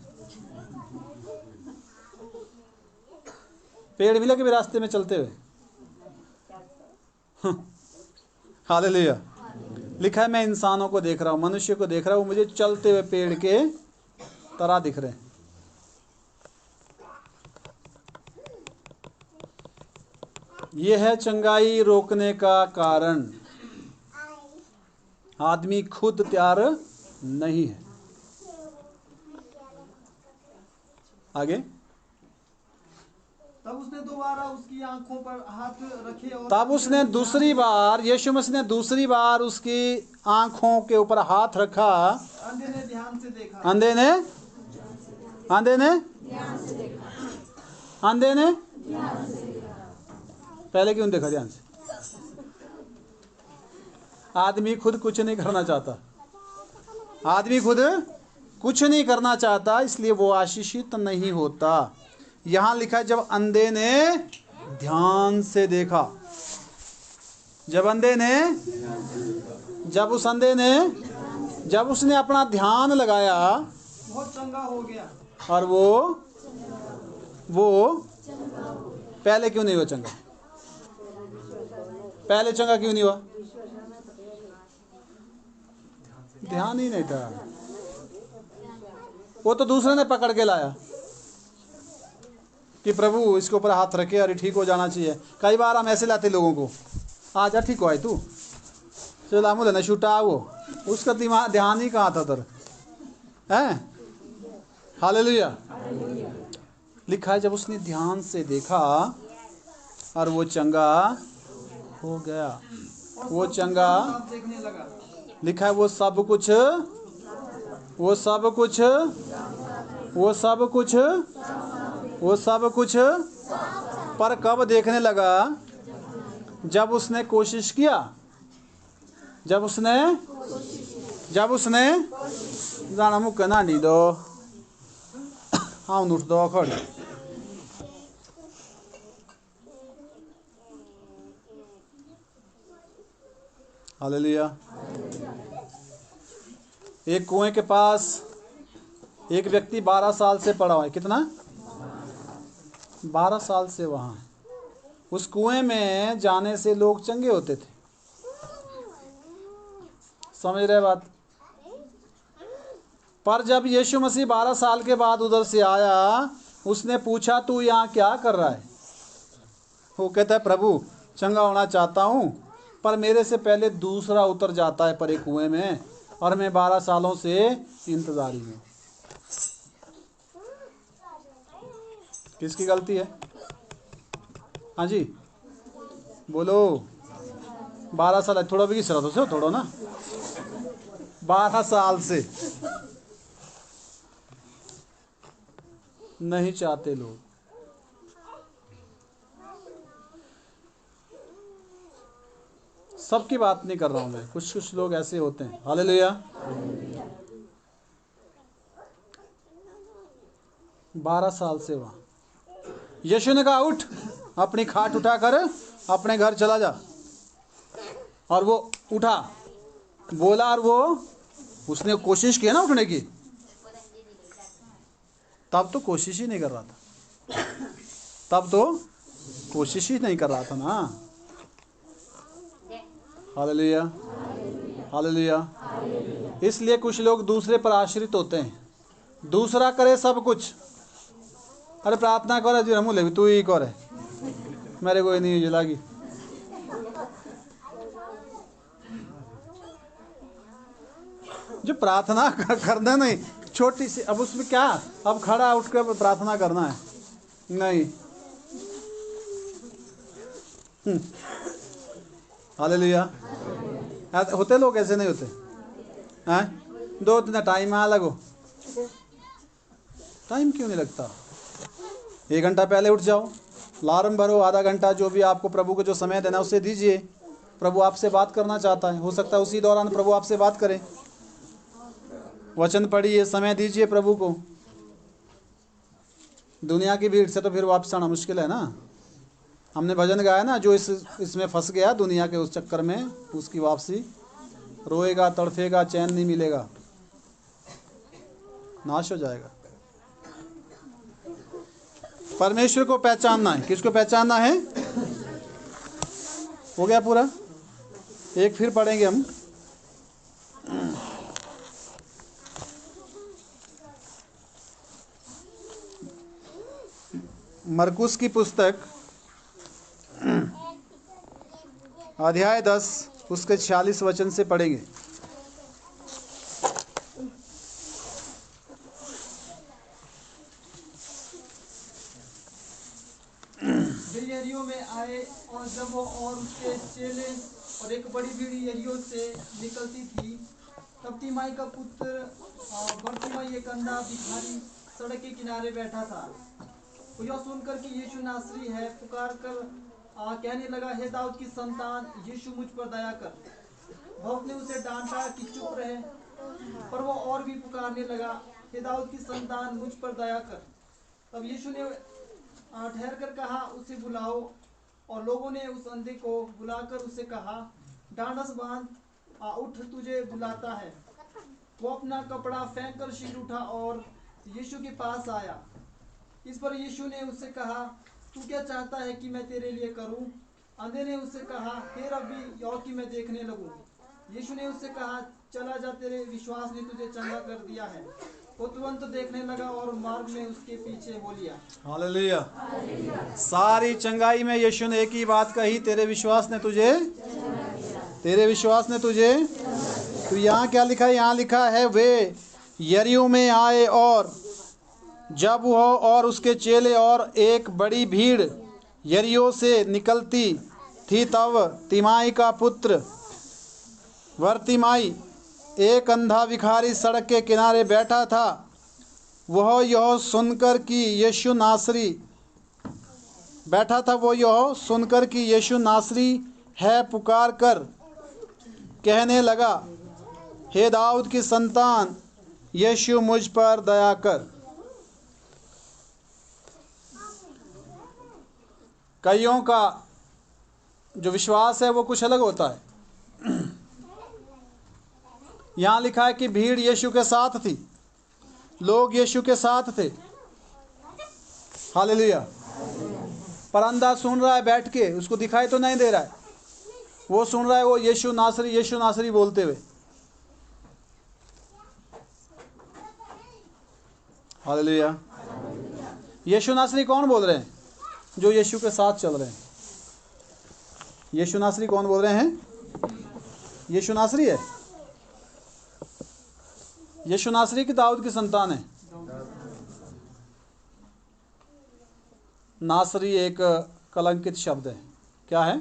पेड़ भी लगे भी रास्ते में चलते हुए। हालेलुया। लिखा है मैं इंसानों को देख रहा हूँ, मनुष्य को देख रहा हूँ, वो मुझे चलते हुए पेड़ के तरह दिख रहे हैं। यह है चंगाई रोकने का कारण, आदमी खुद तैयार नहीं है। आगे, तब उसने दोबारा उसकी आंखों पर हाथ रखे और तब उसने दूसरी बार, यीशु मसीह ने दूसरी बार उसकी आंखों के ऊपर हाथ रखा। अंधे ने ध्यान से देखा। अंधे ने पहले क्यों देखा ध्यान से? आदमी खुद कुछ नहीं करना चाहता, आदमी खुद कुछ नहीं करना चाहता, इसलिए वो आशीषित नहीं होता। यहां लिखा है जब अंधे ने ध्यान से देखा, जब उस अंधे ने, जब उसने अपना ध्यान लगाया, बहुत चंगा हो गया। और वो पहले क्यों नहीं हुआ चंगा? पहले चंगा क्यों नहीं हुआ? ध्यान ही नहीं था। वो तो दूसरे ने पकड़ के लाया कि प्रभु इसके ऊपर हाथ रखे और ठीक हो जाना चाहिए। कई बार हम ऐसे लाते लोगों को, आ जा ठीक हो आए तू, चलो मुझे न छुटा, वो उसका दिमाग ध्यान ही कहाँ था तर है। हालेलुया। लिखा है जब उसने ध्यान से देखा और वो चंगा हो गया। वो चंगा, साफ देखने लगा। लिखा है वो सब कुछ पर कब देखने लगा? जब उसने कोशिश किया, जब उसने जाना मुक्का ना नी दो, हाँ उठ दो खड़ी। हालेलुया। एक कुएं के पास एक व्यक्ति 12 साल से पड़ा हुआ है। कितना? 12 साल से वहाँ। उस कुएं में जाने से लोग चंगे होते थे। समझ रहे बात? पर जब यीशु मसीह 12 साल के बाद उधर से आया, उसने पूछा तू यहाँ क्या कर रहा है? वो कहता है प्रभु चंगा होना चाहता हूँ, पर मेरे से पहले दूसरा उतर जाता है परे कुएं में, और मैं 12 सालों से इंतजारी हूँ। किसकी गलती है? हाँ जी बोलो। 12 साल है, थोड़ा भी किस तरह से थोड़ा ना, 12 साल से नहीं चाहते लोग। सबकी बात नहीं कर रहा हूं मैं, कुछ लोग ऐसे होते हैं। हालेलुया। 12 साल से वहां। यीशु ने कहा उठ, अपनी खाट उठाकर अपने घर चला जा। और वो उठा, बोला, और वो उसने कोशिश की ना उठने की, तब तो कोशिश ही नहीं कर रहा था, ना। Hallelujah, hallelujah. इसलिए कुछ लोग दूसरे पर आश्रित होते हैं, दूसरा करे सब कुछ। अरे प्रार्थना करे जी, हम ले तू ही करे, मेरे को नहीं लगी। जो प्रार्थना करना नहीं, छोटी सी, अब उसमें क्या, अब खड़ा उठ कर प्रार्थना करना है? नहीं। हालेलुया। होते लोग ऐसे नहीं होते हैं? 2 दिन टाइम आ लगो, टाइम क्यों नहीं लगता? 1 घंटा पहले उठ जाओ, अलार्म भरो, आधा घंटा जो भी आपको प्रभु को जो समय देना उसे दीजिए। प्रभु आपसे बात करना चाहता है, हो सकता है उसी दौरान प्रभु आपसे बात करें। वचन पढ़िए, समय दीजिए प्रभु को। दुनिया की भीड़ से तो फिर वापस आना मुश्किल है ना। हमने भजन गाया ना, जो इसमें फंस गया दुनिया के उस चक्कर में, उसकी वापसी रोएगा, तड़फेगा, चैन नहीं मिलेगा, नाश हो जाएगा। परमेश्वर को पहचानना है। किसको पहचानना है? हो गया पूरा। एक फिर पढ़ेंगे हम, मरकुस की पुस्तक अध्याय 10 उसके 46 वचन से पढ़ेंगे। वे यरीहो में आए और जब वो और उसके चेले और एक बड़ी भीड़ यरीहो से निकलती थी, तब तिमाई का पुत्र बरतिमाई एक अंधा भिखारी सड़क के किनारे बैठा था। वो यह सुनकर कि यीशु नासरी है, पुकार कर कहने लगा, हे दाऊद की संतान, यीशु मुझ पर दया कर। बहुत ने उसे डांटा कि चुप रहे, पर वो और भी पुकारने लगा, हे दाऊद की संतान, मुझ पर दया कर। तब यीशु ने ठहर कर कहा, उसे बुलाओ। और लोगों ने उस अंधे को बुलाकर उसे कहा, ढांढस बांध, उठ, तुझे बुलाता है। वो अपना कपड़ा फेंक कर शील उठा और यीशु के पास आया। इस पर यीशु ने उससे कहा, तू क्या चाहता है कि मैं तेरे लिए करूं? अंधे ने उससे कहा, हे रब्बी, और कि मैं देखने लगूं। यीशु ने उससे कहा, चला जा, तेरे विश्वास ने तुझे चंगा कर दिया है। वो तुरंत देखने लगा और मार्ग में उसके पीछे हो लिया। हालेलुया। सारी चंगाई में यीशु ने एक ही बात कही, तेरे विश्वास ने तुझे, तेरे विश्वास ने तुझे। तो यहाँ क्या लिखा है? यहाँ लिखा है, वे यरीहो में आए और जब वह और उसके चेले और एक बड़ी भीड़ यरीहो से निकलती थी, तब तिमाई का पुत्र बरतिमाई एक अंधा भिखारी सड़क के किनारे बैठा था। वह यह सुनकर कि यीशु नासरी बैठा था, वो यह सुनकर कि यीशु नासरी है, पुकार कर कहने लगा, हे दाऊद की संतान, यीशु मुझ पर दया कर। कईयों का जो विश्वास है वो कुछ अलग होता है। यहाँ लिखा है कि भीड़ यीशु के साथ थी, लोग यीशु के साथ थे। हालेलुया। पर अंधा सुन रहा है बैठ के, उसको दिखाई तो नहीं दे रहा है, वो सुन रहा है वो यीशु नासरी बोलते हुए। हालेलुया। यीशु नासरी कौन बोल रहे हैं? जो यीशु के साथ चल रहे हैं। यीशु नासरी कौन बोल रहे हैं? यीशु नासरी है। यीशु नासरी की दाऊद की संतान है। नासरी एक कलंकित शब्द है। क्या है?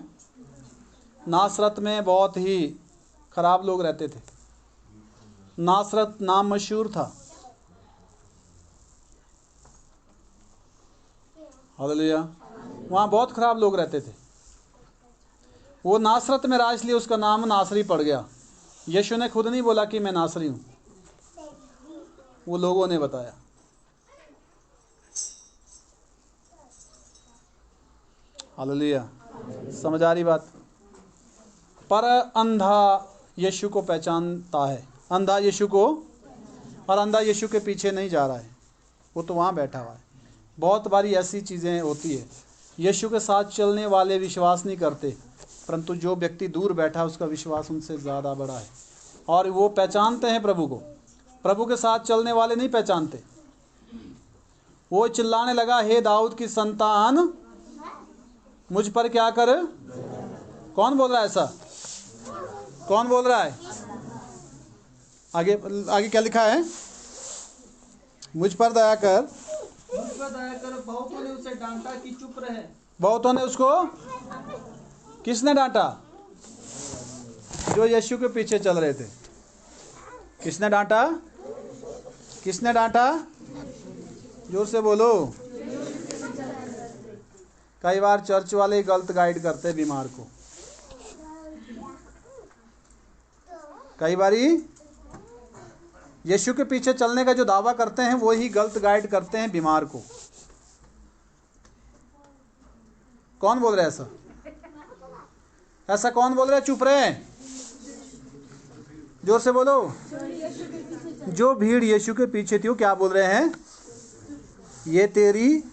नासरत में बहुत ही खराब लोग रहते थे। नासरत नाम मशहूर था। हालेलुया। वहाँ बहुत खराब लोग रहते थे। वो नासरत में रहा, इसलिए उसका नाम नासरी पड़ गया। यीशु ने खुद नहीं बोला कि मैं नासरी हूँ, वो लोगों ने बताया। हालेलुया। समझ आ रही बात? पर अंधा यीशु को पहचानता है, अंधा यीशु को, और अंधा यीशु के पीछे नहीं जा रहा है, वो तो वहाँ बैठा हुआ है। बहुत बारी ऐसी चीज़ें होती है, यीशु के साथ चलने वाले विश्वास नहीं करते, परंतु जो व्यक्ति दूर बैठा है उसका विश्वास उनसे ज़्यादा बड़ा है, और वो पहचानते हैं प्रभु को। प्रभु के साथ चलने वाले नहीं पहचानते। वो चिल्लाने लगा, हे दाऊद की संतान, मुझ पर क्या कर। कौन बोल रहा है ऐसा? कौन बोल रहा है? आगे आगे क्या लिखा है? मुझ पर दया कर। मुझ पर दया कर। बहुतों ने उसे डांटा कि चुप रहे। बहुतों ने उसको, किसने डांटा? जो यीशु के पीछे चल रहे थे। किसने डांटा? किसने डांटा? जोर से बोलो। कई बार चर्च वाले गलत गाइड करते हैं बीमार को। कई बारी यीशु के पीछे चलने का जो दावा करते हैं वो ही गलत गाइड करते हैं बीमार को। कौन बोल रहा है ऐसा? ऐसा कौन बोल रहा है? चुप रहे। जोर से बोलो। जो भीड़ यीशु के पीछे थी वो क्या बोल रहे हैं? ये तेरी,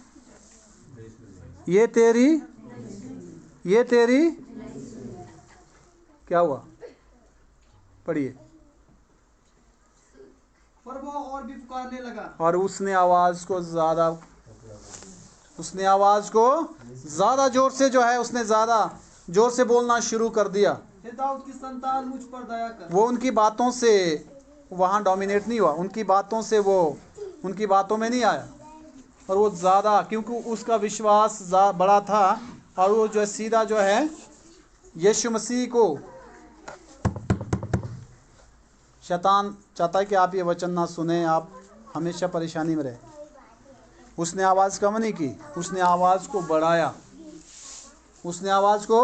ये तेरी, ये तेरी। क्या हुआ? पढ़िए। पर वो और भी पुकारने लगा। और उसने आवाज को ज्यादा उसने आवाज़ को ज़्यादा जोर से जो है उसने ज़्यादा जोर से बोलना शुरू कर दिया। हे दाऊद की संतान, मुझ पर दया कर। वो उनकी बातों से वहाँ डोमिनेट नहीं हुआ, उनकी बातों से वो उनकी बातों में नहीं आया, और वो ज़्यादा, क्योंकि उसका विश्वास बड़ा था, और वो जो है सीधा जो है यीशु मसीह को, शैतान चाहता है कि आप ये वचन ना सुने, आप हमेशा परेशानी में रहे। उसने आवाज़ कम नहीं की, उसने आवाज़ को बढ़ाया, उसने आवाज़ को,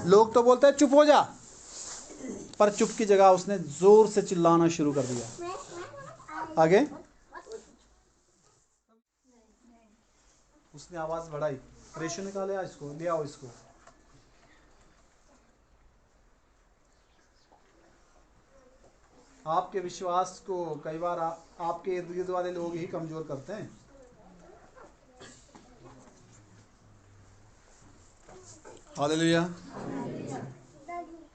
लोग तो बोलते हैं चुप हो जा, पर चुप की जगह उसने जोर से चिल्लाना शुरू कर दिया। आगे उसने आवाज़ बढ़ाई। रेशो निकाले इसको, ले आओ इसको। आपके विश्वास को कई बार आपके इर्द गिर्द वाले लोग ही कमज़ोर करते हैं। हालेलुया।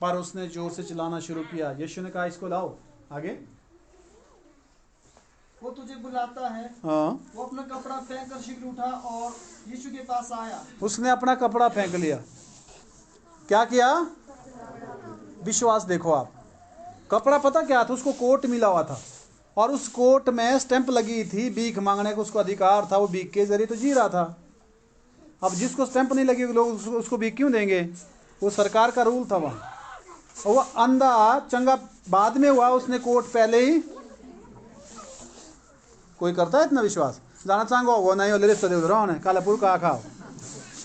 पर उसने जोर से चिल्लाना शुरू किया। यीशु ने कहा इसको लाओ। आगे वो तुझे बुलाता है। हाँ, वो अपना कपड़ा फेंक कर शीघ्र उठा और यीशु के पास आया। उसने अपना कपड़ा फेंक लिया। क्या किया? विश्वास देखो आप। कपड़ा पता क्या था? उसको कोट मिला हुआ था, और उस कोट में स्टैंप लगी थी, भीख मांगने का उसको अधिकार था, वो भीख के जरिए तो जी रहा था। अब जिसको स्टैंप नहीं लगी लोग उसको भीख क्यों देंगे? वो सरकार का रूल था वहाँ। और वो अंधा चंगा बाद में हुआ, उसने कोट पहले ही। कोई करता है इतना विश्वास? जाना चांगो वो नहीं ले रिश्ते उधर कालापुर का खाओ,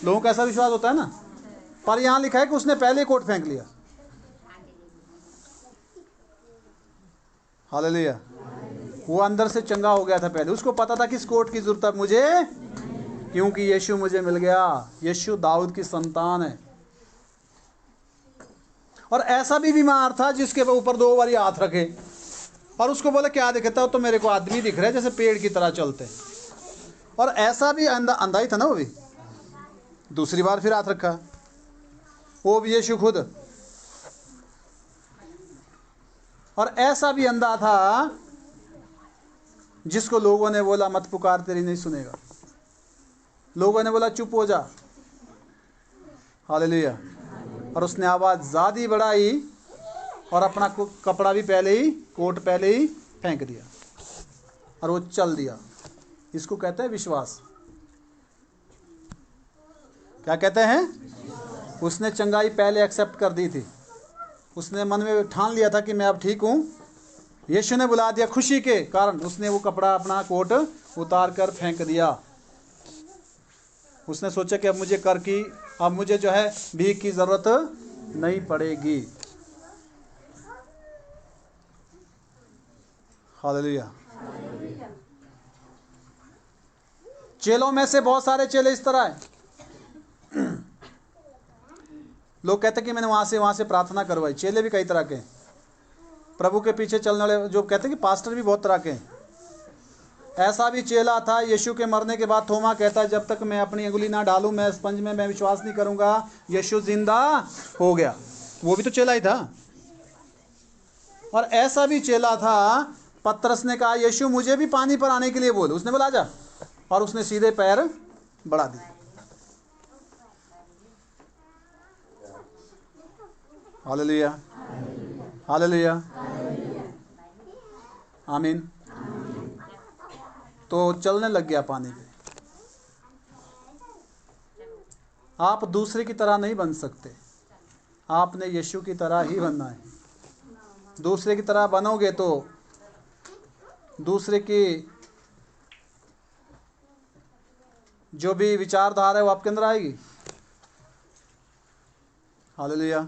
लोगों का ऐसा विश्वास होता है ना। पर यहाँ लिखा है कि उसने पहले कोट फेंक लिया। हालेलुया। वो अंदर से चंगा हो गया था पहले, उसको पता था कि इस कोट की जरूरत है मुझे, क्योंकि यीशु मुझे मिल गया। यीशु दाऊद की संतान है। और ऐसा भी बीमार था जिसके ऊपर 2 बारी हाथ रखे, और उसको बोले क्या दिखता है? तो मेरे को आदमी दिख रहा है जैसे पेड़ की तरह चलते। और ऐसा भी अंधा ही था ना वो भी। दूसरी बार फिर हाथ रखा, वो भी यीशु खुद। और ऐसा भी अंधा था जिसको लोगों ने बोला मत पुकार, तेरी नहीं सुनेगा। लोगों ने बोला चुप हो जा। हालेलुया। और उसने आवाज़ ज़्यादा बढ़ाई और अपना कपड़ा भी पहले ही, कोट पहले ही फेंक दिया, और वो चल दिया। इसको कहते हैं विश्वास। क्या कहते हैं? उसने चंगाई पहले एक्सेप्ट कर दी थी। उसने मन में ठान लिया था कि मैं अब ठीक हूँ। यीशु ने बुला दिया, खुशी के कारण उसने वो कपड़ा, अपना कोट उतार कर फेंक दिया। उसने सोचा कि अब मुझे अब मुझे जो है भीख की ज़रूरत नहीं पड़ेगी। हालेलुया। चेलों में से बहुत सारे चेले इस तरह है। लोग कहते हैं कि मैंने वहाँ से प्रार्थना करवाई। चेले भी कई तरह के हैं। प्रभु के पीछे चलने वाले जो कहते हैं कि पास्टर भी बहुत तरह के हैं। ऐसा भी चेला था यीशु के मरने के बाद। थोमा कहता है जब तक मैं अपनी अंगुली ना डालूं मैं स्पंज में मैं विश्वास नहीं करूंगा यीशु जिंदा हो गया। वो भी तो चेला ही था। और ऐसा भी चेला था, पतरस ने कहा यीशु मुझे भी पानी पर आने के लिए बोल। उसने बोला जा, और उसने सीधे पैर बढ़ा दिए। हालेलुया, हालेलुया, आमीन। तो चलने लग गया पानी पे। आप दूसरे की तरह नहीं बन सकते, आपने यीशु की तरह ही बनना है। दूसरे की तरह बनोगे तो दूसरे की जो भी विचारधारा है वो आपके अंदर आएगी। हालेलुया।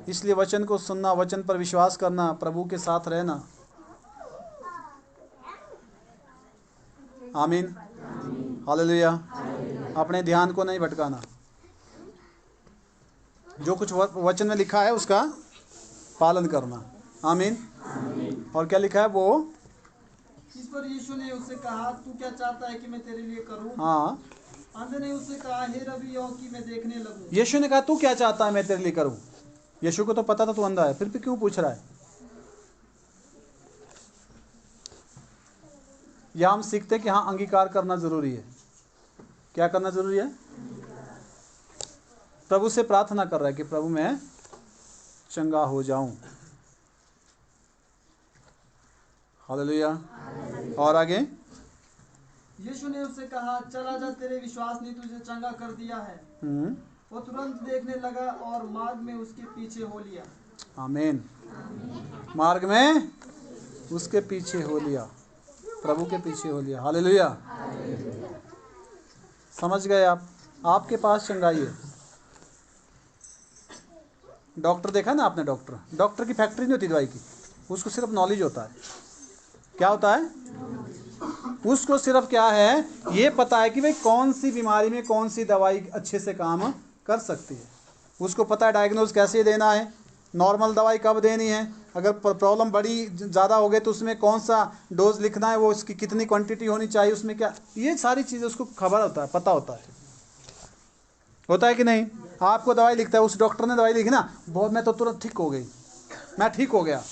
इसलिए वचन को सुनना, वचन पर विश्वास करना, प्रभु के साथ रहना। आमीन, हालेलुया। अपने ध्यान को नहीं भटकाना। जो कुछ वचन में लिखा है उसका पालन करना। आमीन। और क्या लिखा है वो? इस पर यीशु ने उससे कहा तू क्या चाहता है कि मैं तेरे लिए करूं? हाँ, अंधे ने उससे कहा हे रबी और कि मैं देखने लगूं। यीशु ने कहा तू क्या चाहता है मैं तेरे लिए करूं? यीशु को तो पता था तू अंधा है, फिर भी क्यों पूछ रहा है? या हम सीखते हैं कि हाँ अंगीकार करना जरूरी है। क्या करना जरूरी है? प्रभु से प्रार्थना कर रहा है कि प्रभु मैं चंगा हो जाऊं। हालेलुया। और आगे यीशु ने उससे कहा, चला जा, तेरे विश्वास ने तुझे चंगा कर दिया है। वो तुरंत देखने लगा और मार्ग में उसके पीछे हो लिया। आमीन। मार्ग में उसके पीछे हो लिया, प्रभु के पीछे हो लिया। हालेलुया। समझ गए आप? आपके पास चंगाई है। डॉक्टर देखा ना आपने? डॉक्टर की फैक्ट्री नहीं होती दवाई की, उसको सिर्फ नॉलेज होता है। क्या होता है? उसको सिर्फ क्या है, ये पता है कि भाई कौन सी बीमारी में कौन सी दवाई अच्छे से काम कर सकती है। उसको पता है डायग्नोज कैसे देना है, नॉर्मल दवाई कब देनी है, अगर प्रॉब्लम बड़ी ज़्यादा हो गई तो उसमें कौन सा डोज लिखना है, वो उसकी कितनी क्वांटिटी होनी चाहिए, उसमें क्या, ये सारी चीज़ें उसको खबर होता है, पता होता है कि नहीं? आपको दवाई लिखता है, उस डॉक्टर ने दवाई लिखी ना, बहुत मैं तो तुरंत ठीक हो गई, मैं ठीक हो गया।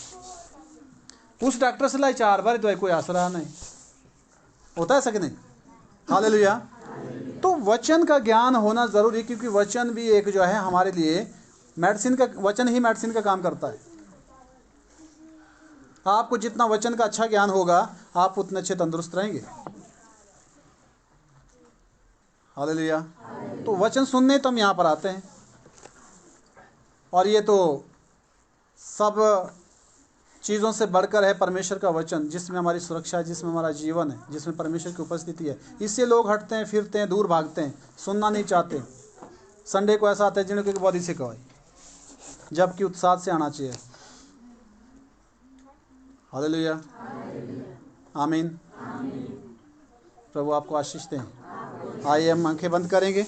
उस डॉक्टर से लाई 4 बार दवाई, कोई असर नहीं होता है, ऐसा कि नहीं? हालेलुया। तो वचन का ज्ञान होना जरूरी, क्योंकि वचन भी एक जो है हमारे लिए मेडिसिन का, वचन ही मेडिसिन का काम करता है। आपको जितना वचन का अच्छा ज्ञान होगा, आप उतने अच्छे तंदुरुस्त रहेंगे। हालेलुया। तो वचन सुनने तो हम यहाँ पर आते हैं, और ये तो सब चीज़ों से बढ़कर है परमेश्वर का वचन, जिसमें हमारी सुरक्षा है, जिसमें हमारा जीवन है, जिसमें परमेश्वर की उपस्थिति है। इससे लोग हटते हैं, फिरते हैं, दूर भागते हैं, सुनना नहीं चाहते। संडे को ऐसा आता है जिन्होंने की बॉडी से कहवाई, जबकि उत्साह से आना चाहिए। हालेलुया। आमीन। प्रभु आपको आशीष दें। आइए हम आंखें बंद करेंगे।